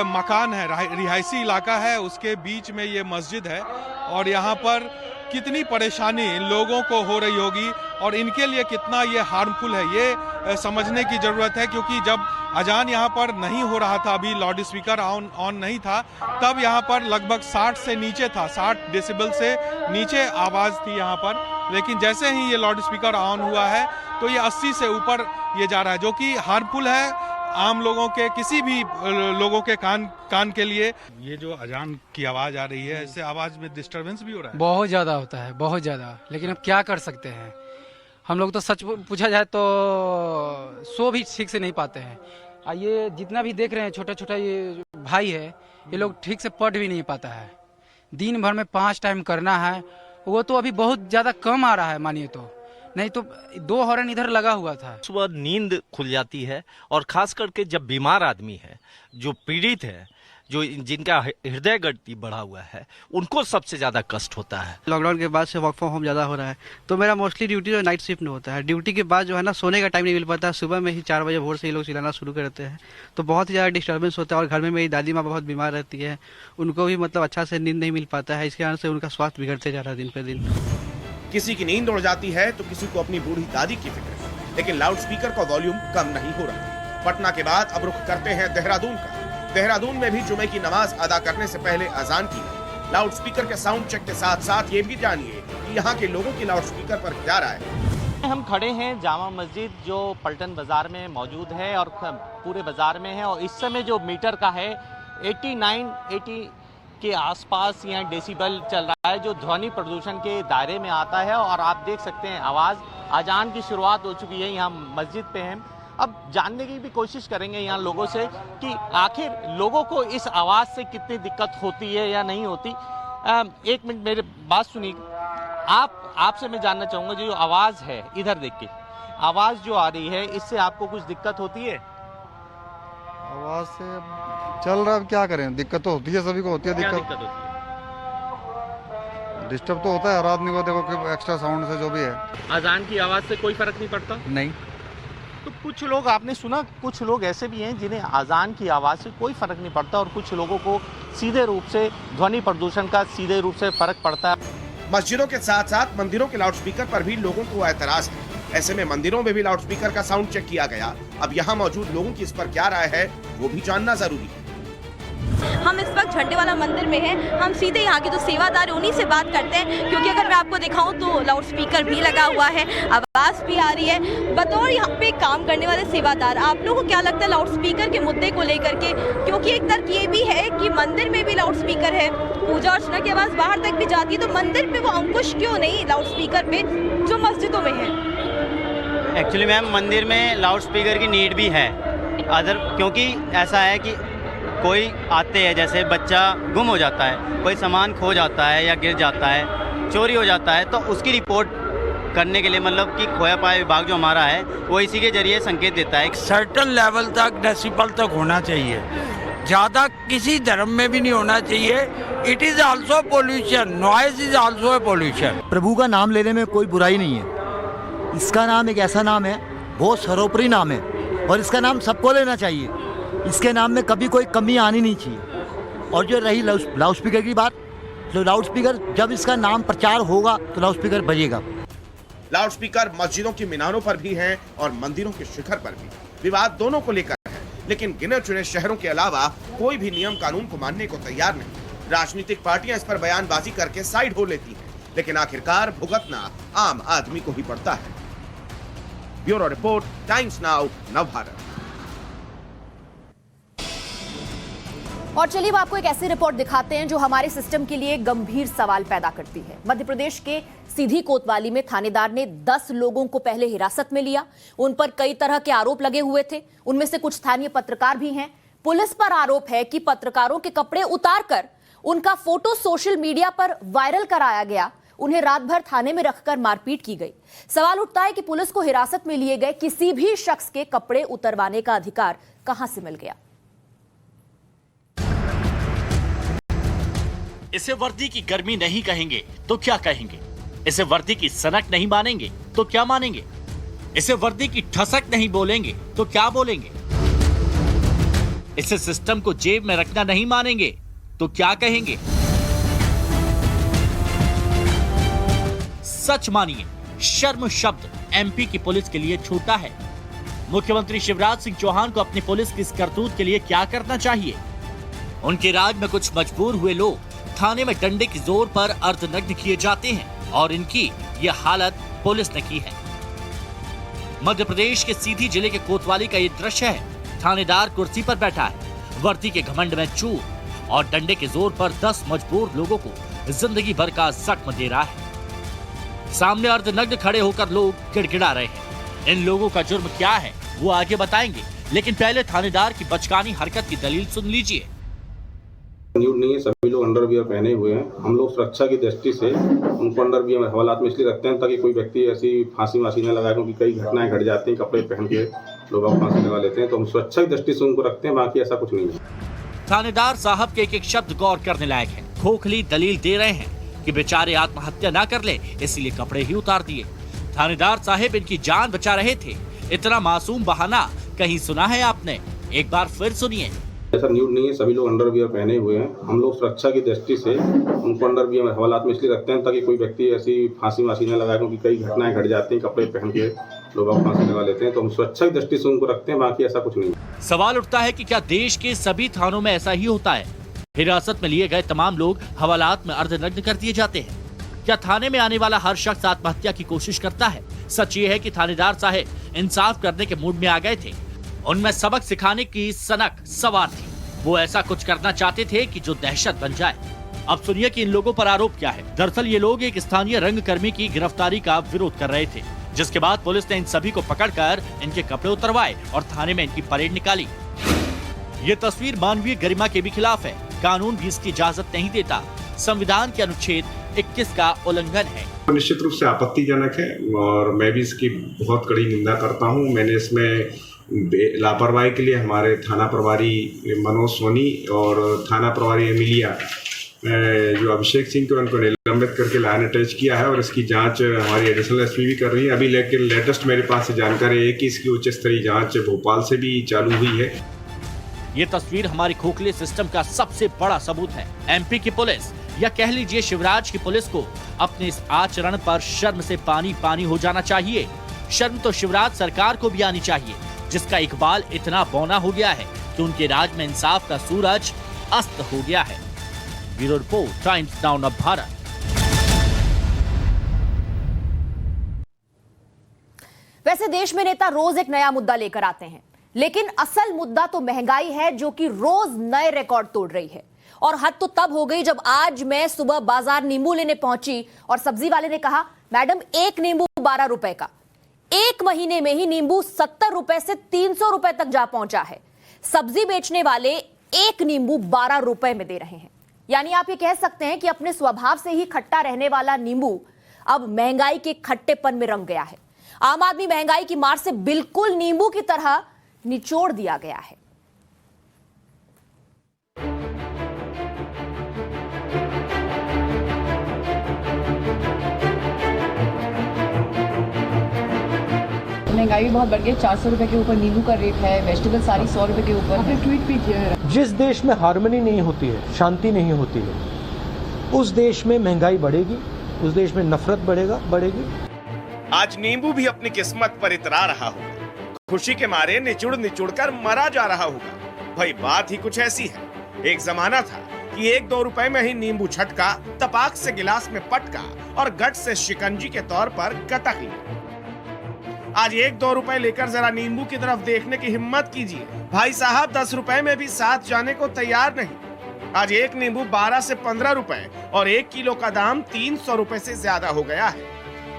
मकान है, रिहायशी इलाका है, उसके बीच में ये मस्जिद है और यहाँ पर कितनी परेशानी इन लोगों को हो रही होगी और इनके लिए कितना ये हार्मफुल है ये समझने की ज़रूरत है। क्योंकि जब अजान यहाँ पर नहीं हो रहा था, अभी लाउड स्पीकर ऑन नहीं था, तब यहाँ पर लगभग 60 से नीचे था, 60 डेसिबल से नीचे आवाज़ थी यहाँ पर। लेकिन जैसे ही ये लाउड स्पीकर ऑन हुआ है तो ये 80 से ऊपर ये जा रहा है, जो कि हार्मफुल है आम लोगों के, किसी भी लोगों के कान के लिए। ये जो अजान की आवाज़ आ रही है, इससे आवाज़ में डिस्टर्बेंस भी हो रहा है। बहुत ज़्यादा होता है, बहुत ज़्यादा। लेकिन अब क्या कर सकते हैं, हम लोग तो सच पूछा जाए तो सो भी ठीक से नहीं पाते हैं। ये जितना भी देख रहे हैं छोटा छोटा ये भाई है, ये लोग ठीक से पढ़ भी नहीं पाता है। दिन भर में 5 टाइम करना है, वो तो अभी बहुत ज़्यादा कम आ रहा है मानिए तो, नहीं तो 2 हॉर्न इधर लगा हुआ था। सुबह नींद खुल जाती है और खास करके जब बीमार आदमी है, जो पीड़ित है, जो जिनका हृदय गति बढ़ा हुआ है, उनको सबसे ज़्यादा कष्ट होता है। लॉकडाउन के बाद से वर्क फ्रॉम होम ज़्यादा हो रहा है, तो मेरा मोस्टली ड्यूटी जो नाइट शिफ्ट में होता है। ड्यूटी के बाद जो है ना सोने का टाइम नहीं मिल पाता है। सुबह में ही 4 बजे भोर से ही लोग चिल्लाना शुरू करते हैं, तो बहुत ही ज़्यादा डिस्टर्बेंस होता है। और घर में मेरी दादी माँ बहुत बीमार रहती है, उनको भी मतलब अच्छा से नींद नहीं मिल पाता है। इसके कारण से उनका स्वास्थ्य बिगड़ते जा रहा है दिन पर दिन। किसी की नींद उड़ जाती है तो किसी को अपनी बूढ़ी दादी की फिक्र है, लेकिन लाउड स्पीकर का वॉल्यूम कम नहीं हो रहा। पटना के बाद अब रुख करते हैं देहरादून का। देहरादून में भी जुमे की नमाज अदा करने से पहले अजान की गई। लाउड स्पीकर के साउंड चेक के साथ साथ ये भी जानिए कि यहाँ के लोगों की लाउड स्पीकर पर क्या राय है। हम खड़े हैं जामा मस्जिद जो पलटन बाजार में मौजूद है और पूरे बाजार में है, और इस समय जो मीटर का है 80 के आसपास यहाँ डेसिबल चल रहा है, जो ध्वनि प्रदूषण के दायरे में आता है। और आप देख सकते हैं आवाज़ अजान की शुरुआत हो चुकी है, यहाँ मस्जिद पे हैं। अब जानने की भी कोशिश करेंगे यहाँ लोगों से कि आखिर लोगों को इस आवाज़ से कितनी दिक्कत होती है या नहीं होती। 1 मिनट मेरे बात सुनिए। आपसे मैं जानना चाहूँगा, जो आवाज़ है इधर देख के, आवाज़ जो आ रही है, इससे आपको कुछ दिक्कत होती है? आवाज़ से चल रहा है, क्या करें, दिक्कत तो होती है, सभी को होती है दिक्कत होती है? डिस्टर्ब तो होता है हर आदमी को, देखो कि एक्स्ट्रा साउंड से जो भी है। अजान की आवाज़ से कोई फर्क नहीं पड़ता? नहीं। तो कुछ लोग, आपने सुना, कुछ लोग ऐसे भी हैं जिन्हें अजान की आवाज़ से कोई फ़र्क नहीं पड़ता, और कुछ लोगों को सीधे रूप से ध्वनि प्रदूषण का सीधे रूप से फ़र्क पड़ता है। मस्जिदों के साथ साथ मंदिरों के लाउड स्पीकर पर भी लोगों को एतराज है। ऐसे में मंदिरों में भी लाउड स्पीकर का साउंड चेक किया गया। अब यहाँ मौजूद लोगों की इस पर क्या राय है, वो भी जानना जरूरी है। हम इस वक्त झंडे वाला मंदिर में हैं। हम सीधे यहाँ के जो सेवादार है उन्हीं से बात करते हैं, क्योंकि अगर मैं आपको दिखाऊं तो लाउड स्पीकर भी लगा हुआ है, आवाज़ भी आ रही है। बतौर यहाँ पे काम करने वाले सेवादार, आप लोगों को क्या लगता है लाउड स्पीकर के मुद्दे को लेकर के? क्योंकि एक तर्क ये भी है कि मंदिर में भी लाउड स्पीकर है, पूजा अर्चना की आवाज़ बाहर तक भी जाती है, तो मंदिर पे वो अंकुश क्यों नहीं लाउड स्पीकर पे जो मस्जिदों में है? एक्चुअली मैम मंदिर में लाउड स्पीकर की नीड भी है क्योंकि ऐसा है कि कोई आते हैं, जैसे बच्चा गुम हो जाता है, कोई सामान खो जाता है या गिर जाता है, चोरी हो जाता है, तो उसकी रिपोर्ट करने के लिए मतलब कि खोया पाया विभाग जो हमारा है वो इसी के जरिए संकेत देता है। सर्टन लेवल तक डेसिबल तक होना चाहिए, ज़्यादा किसी धर्म में भी नहीं होना चाहिए। It is also pollution, noise is also a pollution. प्रभु का नाम लेने में कोई बुराई नहीं है। इसका नाम एक ऐसा नाम है, बहुत सर्वोपरि नाम है, और इसका नाम सबको लेना चाहिए। इसके नाम में कभी कोई कमी आनी नहीं चाहिए। और जो रही लाउड स्पीकर की बात, तो लाउड स्पीकर जब इसका नाम प्रचार होगा तो लाउड स्पीकर बजेगा। लाउड स्पीकर मस्जिदों की मीनारों पर भी हैं और मंदिरों के शिखर पर भी। विवाद दोनों को लेकर है, लेकिन गिने चुने शहरों के अलावा कोई भी नियम कानून को मानने को तैयार नहीं। राजनीतिक पार्टियां इस पर बयानबाजी करके साइड हो लेती हैं, लेकिन आखिरकार भुगतना आम आदमी को ही पड़ता है। Bureau report, times now, Navbharat. और चलिए आपको एक ऐसी रिपोर्ट दिखाते हैं जो हमारे सिस्टम के लिए गंभीर सवाल पैदा करती है। मध्य प्रदेश के सीधी कोतवाली में थानेदार ने 10 लोगों को पहले हिरासत में लिया। उन पर कई तरह के आरोप लगे हुए थे, उनमें से कुछ स्थानीय पत्रकार भी हैं। पुलिस पर आरोप है कि पत्रकारों के कपड़े उतारकर उनका फोटो सोशल मीडिया पर वायरल कराया गया, उन्हें रात भर थाने में रखकर मारपीट की गई। सवाल उठता है कि पुलिस को हिरासत में लिए गए किसी भी शख्स के कपड़े उतरवाने का अधिकार कहां से मिल गया? इसे वर्दी की गर्मी नहीं कहेंगे तो क्या कहेंगे? इसे वर्दी की सनक नहीं मानेंगे तो क्या मानेंगे? इसे वर्दी की ठसक नहीं बोलेंगे तो क्या बोलेंगे? इसे सिस्टम को जेब में रखना नहीं मानेंगे तो क्या कहेंगे? सच मानिए, शर्म शब्द एमपी की पुलिस के लिए छोटा है। मुख्यमंत्री शिवराज सिंह चौहान को अपनी पुलिस की इस करतूत के लिए क्या करना चाहिए? उनके राज में कुछ मजबूर हुए लोग थाने में डंडे की जोर पर अर्धनग्न किए जाते हैं और इनकी ये हालत पुलिस ने की है। मध्य प्रदेश के सीधी जिले के कोतवाली का ये दृश्य है। थानेदार कुर्सी पर बैठा है, वर्दी के घमंड में चूर और डंडे के जोर पर 10 मजबूर लोगों को जिंदगी भर का जख्म दे रहा है। सामने अर्धनग्न खड़े होकर लोग गिड़गिड़ा रहे हैं। इन लोगों का जुर्म क्या है वो आगे बताएंगे, लेकिन पहले थानेदार की बचकानी हरकत की दलील सुन लीजिए। न्यूड नहीं है, सभी लोग अंडरवियर पहने हुए हैं। हम लोग सुरक्षा की दृष्टि से उनको अंडरवियर हवालात में इसलिए रखते हैं ताकि कोई व्यक्ति ऐसी फांसी वासी न लगाए, क्योंकि कई घटनाएं घट जाती हैं, कपड़े पहन के लोग फांसी लगा लेते हैं। तो हम सुरक्षा की दृष्टि से उनको रखते हैं, बाकी ऐसा कुछ नहीं है। थानेदार साहब के एक एक शब्द गौर करने लायक है। खोखली दलील दे रहे हैं कि बेचारे आत्महत्या ना कर ले, इसलिए कपड़े ही उतार दिए। थानेदार साहब इनकी जान बचा रहे थे। इतना मासूम बहाना कहीं सुना है आपने? एक बार फिर सुनिए। ऐसा न्यूड नहीं है, सभी लोग अंडरवियर पहने हुए हैं। हम लोग सुरक्षा की दृष्टि से उनको अंडरवियर हवालात में इसलिए रखते हैं ताकि कोई व्यक्ति ऐसी फांसी वासी न लगाए, क्योंकि कई घटनाएं घट जाती हैं, कपड़े पहन के लोग फांसी लगा लेते हैं। तो हम सुरक्षा की दृष्टि से उनको रखते हैं, बाकी ऐसा कुछ नहीं है। सवाल उठता है कि क्या देश के सभी थानों में ऐसा ही होता है? हिरासत में लिए गए तमाम लोग हवालात में अर्धनग्न कर दिए जाते हैं? क्या थाने में आने वाला हर शख्स आत्महत्या की कोशिश करता है? सच ये है कि थानेदार साहब इंसाफ करने के मूड में आ गए थे। उनमें सबक सिखाने की सनक सवार थी। वो ऐसा कुछ करना चाहते थे कि जो दहशत बन जाए। अब सुनिए कि इन लोगों पर आरोप क्या है। दरअसल ये लोग एक स्थानीय रंगकर्मी की गिरफ्तारी का विरोध कर रहे थे, जिसके बाद पुलिस ने इन सभी को पकड़कर इनके कपड़े उतरवाए और थाने में इनकी परेड निकाली। ये तस्वीर मानवीय गरिमा के भी खिलाफ है। कानून भी इसकी इजाजत नहीं देता। संविधान के अनुच्छेद 21 का उल्लंघन है। निश्चित रूप से आपत्तिजनक है और मैं भी इसकी बहुत कड़ी निंदा करता हूँ। मैंने इसमें लापरवाही के लिए हमारे थाना प्रभारी मनोज सोनी और थाना प्रभारी एमिलिया जो अभिषेक सिंह को उनको निलंबित करके लाइन अटैच किया है और इसकी जांच हमारी एडिशनल एसपी भी कर रही है। अभी लेकिन लेटेस्ट मेरे पास से जानकारी है कि इसकी उच्च स्तरीय जांच भोपाल से भी चालू हुई है। ये तस्वीर हमारी खोखले सिस्टम का सबसे बड़ा सबूत है। एमपी की पुलिस या कह लीजिए शिवराज की पुलिस को अपने इस आचरण पर शर्म से पानी पानी हो जाना चाहिए। शर्म तो शिवराज सरकार को भी आनी चाहिए, जिसका इकबाल इतना बौना हो गया है कि उनके राज में इंसाफ का सूरज अस्त हो गया है। Bureau report, times now of Bharat. वैसे देश में नेता रोज एक नया मुद्दा लेकर आते हैं, लेकिन असल मुद्दा तो महंगाई है, जो कि रोज नए रिकॉर्ड तोड़ रही है। और हद तो तब हो गई जब आज मैं सुबह बाजार नींबू लेने पहुंची और सब्जी वाले ने कहा, मैडम एक नींबू 12 रुपए का। एक महीने में ही नींबू 70 रुपए से 300 रुपए तक जा पहुंचा है। सब्जी बेचने वाले एक नींबू 12 रुपए में दे रहे हैं। यानी आप ये कह सकते हैं कि अपने स्वभाव से ही खट्टा रहने वाला नींबू अब महंगाई के खट्टेपन में रंग गया है। आम आदमी महंगाई की मार से बिल्कुल नींबू की तरह निचोड़ दिया गया है। महंगाई भी बहुत बढ़ गई। 400 रुपए के ऊपर नींबू का रेट है, वेजिटेबल सारी 100 रुपए के ऊपर। आपने ट्वीट भी किया है। जिस देश में हार्मनी नहीं होती है, शांति नहीं होती है, उस देश में महंगाई बढ़ेगी, उस देश में नफरत बढ़ेगी। आज नींबू भी अपनी किस्मत पर इतरा रहा होगा। खुशी के मारे निचुड़ कर मरा जा रहा होगा। भाई बात ही कुछ ऐसी है। एक जमाना था कि 1-2 रुपए में ही नींबू छटका, तपाक से गिलास में पटका और गट से शिकंजी के तौर पर गटक लिया। आज 1-2 रुपए लेकर जरा नींबू की तरफ देखने की हिम्मत कीजिए। भाई साहब 10 रुपए में भी साथ जाने को तैयार नहीं। आज एक नींबू 12 से 15 रुपए और 1 किलो का दाम 300 रुपए से ज्यादा हो गया है।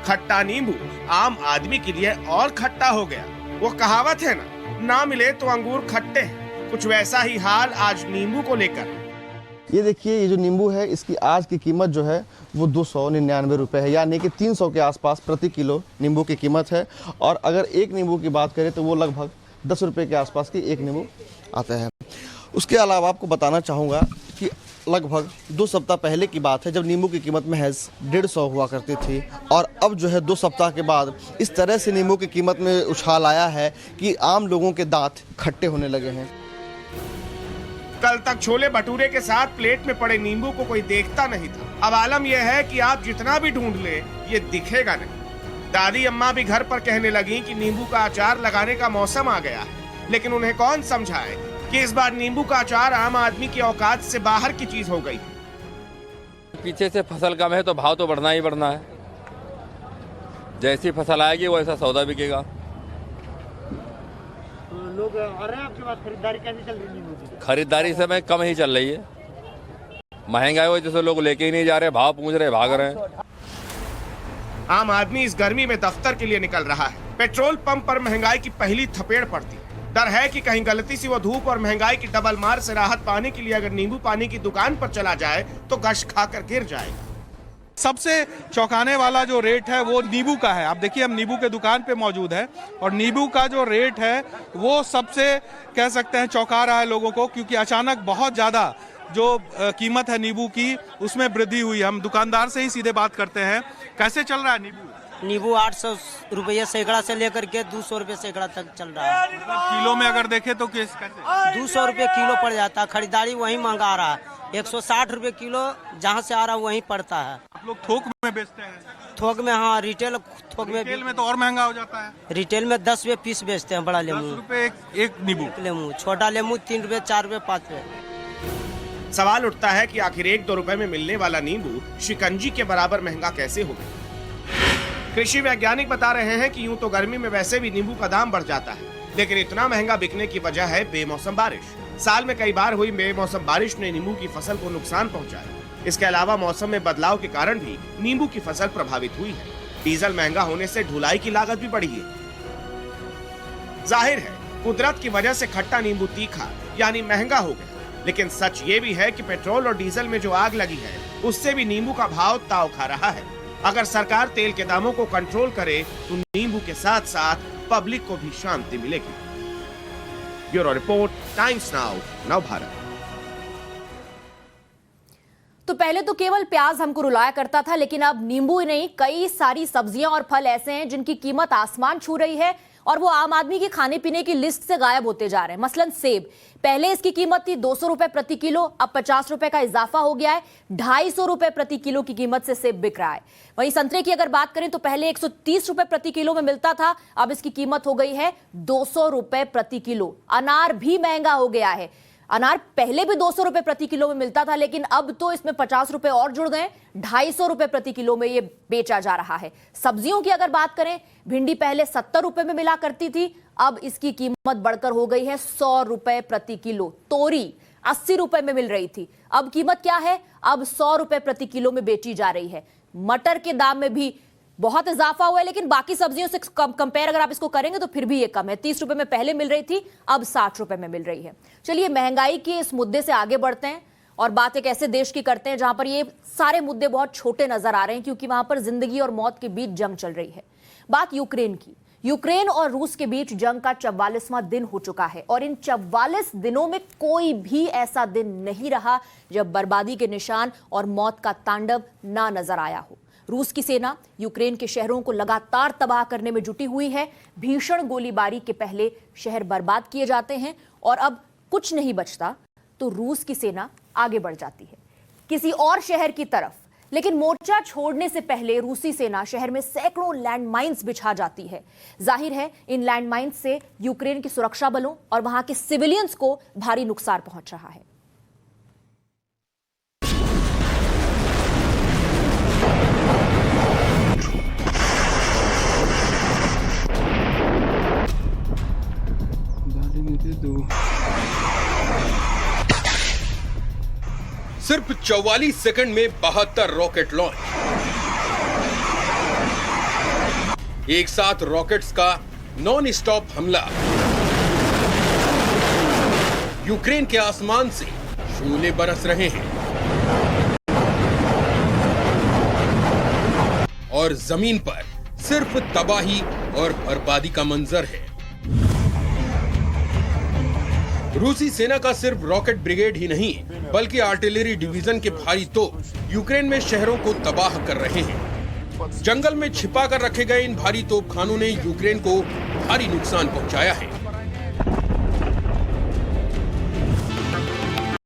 खट्टा नींबू आम आदमी के लिए और खट्टा हो गया। वो कहावत है ना मिले तो अंगूर खट्टे हैं, कुछ वैसा ही हाल आज नींबू को लेकर। ये देखिए, ये जो नींबू है इसकी आज की कीमत जो है वो 299 रुपये है, यानी कि 300 के आसपास प्रति किलो नींबू की कीमत है। और अगर एक नींबू की बात करें तो वो लगभग 10 रुपये के आसपास की एक नींबू आता है। उसके अलावा आपको बताना चाहूँगा कि लगभग 2 सप्ताह पहले की बात है जब नींबू की कीमत महज 150 हुआ करती थी और अब जो है 2 सप्ताह के बाद इस तरह से नींबू की कीमत में उछाल आया है कि आम लोगों के दांत खट्टे होने लगे हैं। कल तक छोले भटूरे के साथ प्लेट में पड़े नींबू को कोई देखता नहीं था। अब आलम यह है कि आप जितना भी ढूंढ ले ये दिखेगा नहीं। दादी अम्मा भी घर पर कहने लगी कि नींबू का अचार लगाने का मौसम आ गया है, लेकिन उन्हें कौन समझाए कि इस बार नींबू का अचार आम आदमी की औकात से बाहर की चीज हो गई। पीछे से फसल कम है तो भाव तो बढ़ना ही बढ़ना है। जैसी फसल आएगी वैसा सौदा बिकेगा। लोग आ रहे हैं आपके पास, खरीदारी कैसी चल रही है? खरीदारी समय कम ही चल रही है। महंगाई वजह से लोग लेके ही नहीं जा रहे, भाव पूछ रहे, भाग रहे हैं। आम आदमी इस गर्मी में दफ्तर के लिए निकल रहा है। पेट्रोल पंप पर महंगाई की पहली थपेड़ पड़ती है। डर है कि कहीं गलती से वो धूप और महंगाई की डबल मार से राहत पाने के लिए अगर नींबू पानी की दुकान पर चला जाए तो गश खाकर गिर जाएगा। सबसे चौंकाने वाला जो रेट है वो नींबू का है। आप देखिए हम नींबू के दुकान पे मौजूद है और नींबू का जो रेट है वो सबसे कह सकते हैं चौंका रहा है लोगों को, क्योंकि अचानक बहुत ज़्यादा जो कीमत है नींबू की उसमें वृद्धि हुई। हम दुकानदार से ही सीधे बात करते हैं, कैसे चल रहा है नींबू? नींबू 800 रुपये सैकड़ा से लेकर के 200 रुपये सैकड़ा तक चल रहा है। मतलब किलो में अगर देखें तो कैसे? 200 रुपये किलो पड़ जाता है। खरीदारी वहीं महंगा आ रहा है। 160 रुपये किलो जहाँ से आ रहा है वहीं पड़ता है। आप लोग थोक में बेचते हैं? थोक में, हाँ। रिटेल थोक में, रिटेल में तो और महंगा हो जाता है। रिटेल में 10 रुपये पीस बेचते हैं। बड़ा लेमू 10 रुपये एक नींबू। लेमू छोटा लेमू 3 रुपये, 4 रुपये, 5 रुपये। सवाल उठता है कि आखिर 1-2 रुपए में मिलने वाला नींबू शिकंजी के बराबर महंगा कैसे हो गया। कृषि वैज्ञानिक बता रहे हैं कि यूं तो गर्मी में वैसे भी नींबू का दाम बढ़ जाता है, लेकिन इतना महंगा बिकने की वजह है बेमौसम बारिश। साल में कई बार हुई बेमौसम बारिश ने नींबू की फसल को नुकसान पहुंचाया। इसके अलावा मौसम में बदलाव के कारण भी नींबू की फसल प्रभावित हुई है। डीजल महंगा होने से ढुलाई की लागत भी बढ़ी है। जाहिर है कुदरत की वजह से खट्टा नींबू तीखा यानी महंगा हो गया, लेकिन सच ये भी है कि पेट्रोल और डीजल में जो आग लगी है उससे भी नींबू का भाव ताव खा रहा है। अगर सरकार तेल के दामों को कंट्रोल करे तो नींबू के साथ साथ पब्लिक को भी शांति मिलेगी। Bureau report, times now, Navbharat. तो पहले तो केवल प्याज हमको रुलाया करता था, लेकिन अब नींबू ही नहीं कई सारी सब्जियां और फल ऐसे हैं जिनकी कीमत आसमान छू रही है और वो आम आदमी के खाने पीने की लिस्ट से गायब होते जा रहे हैं। मसलन सेब, पहले इसकी कीमत थी 200 रुपए प्रति किलो, अब 50 रुपए का इजाफा हो गया है। 250 रुपए प्रति किलो की कीमत से सेब बिक रहा है। वहीं संतरे की अगर बात करें तो पहले 130 रुपए प्रति किलो में मिलता था, अब इसकी कीमत हो गई है 200 रुपए प्रति किलो। अनार भी महंगा हो गया है। अनार पहले भी 200 रुपए प्रति किलो में मिलता था, लेकिन अब तो इसमें 50 रुपए और जुड़ गए, 250 रुपए प्रति किलो में ये बेचा जा रहा है। सब्जियों की अगर बात करें, भिंडी पहले 70 रुपए में मिला करती थी, अब इसकी कीमत बढ़कर हो गई है 100 रुपए प्रति किलो। तोरी 80 रुपए में मिल रही थी, अब कीमत क्या है? अब 100 रुपए प्रति किलो में बेची जा रही है। मटर के दाम में भी बहुत इजाफा हुआ है, लेकिन बाकी सब्जियों से कंपेयर अगर आप इसको करेंगे तो फिर भी ये कम है। 30 रुपए में पहले मिल रही थी, अब 60 रुपए में मिल रही है। चलिए महंगाई के इस मुद्दे से आगे बढ़ते हैं और बात एक ऐसे देश की करते हैं जहां पर ये सारे मुद्दे बहुत छोटे नजर आ रहे हैं, क्योंकि वहां पर जिंदगी और मौत के बीच जंग चल रही है। बात यूक्रेन की। यूक्रेन और रूस के बीच जंग का 44वां दिन हो चुका है और इन 44 दिनों में कोई भी ऐसा दिन नहीं रहा जब बर्बादी के निशान और मौत का तांडव ना नजर आया हो। रूस की सेना यूक्रेन के शहरों को लगातार तबाह करने में जुटी हुई है। भीषण गोलीबारी के पहले शहर बर्बाद किए जाते हैं और अब कुछ नहीं बचता तो रूस की सेना आगे बढ़ जाती है किसी और शहर की तरफ। लेकिन मोर्चा छोड़ने से पहले रूसी सेना शहर में सैकड़ों लैंडमाइंस बिछा जाती है। जाहिर है इन लैंडमाइंस से यूक्रेन के सुरक्षा बलों और वहां के सिविलियंस को भारी नुकसान पहुंच रहा है। सिर्फ 44 सेकंड में 72 रॉकेट लॉन्च। एक साथ रॉकेट्स का नॉन स्टॉप हमला। यूक्रेन के आसमान से शोले बरस रहे हैं और जमीन पर सिर्फ तबाही और बर्बादी का मंजर है। रूसी सेना का सिर्फ रॉकेट ब्रिगेड ही नहीं बल्कि आर्टिलरी डिवीजन के भारी तोप यूक्रेन में शहरों को तबाह कर रहे हैं। जंगल में छिपा कर रखे गए इन भारी तोपखानों ने यूक्रेन को भारी नुकसान पहुंचाया है।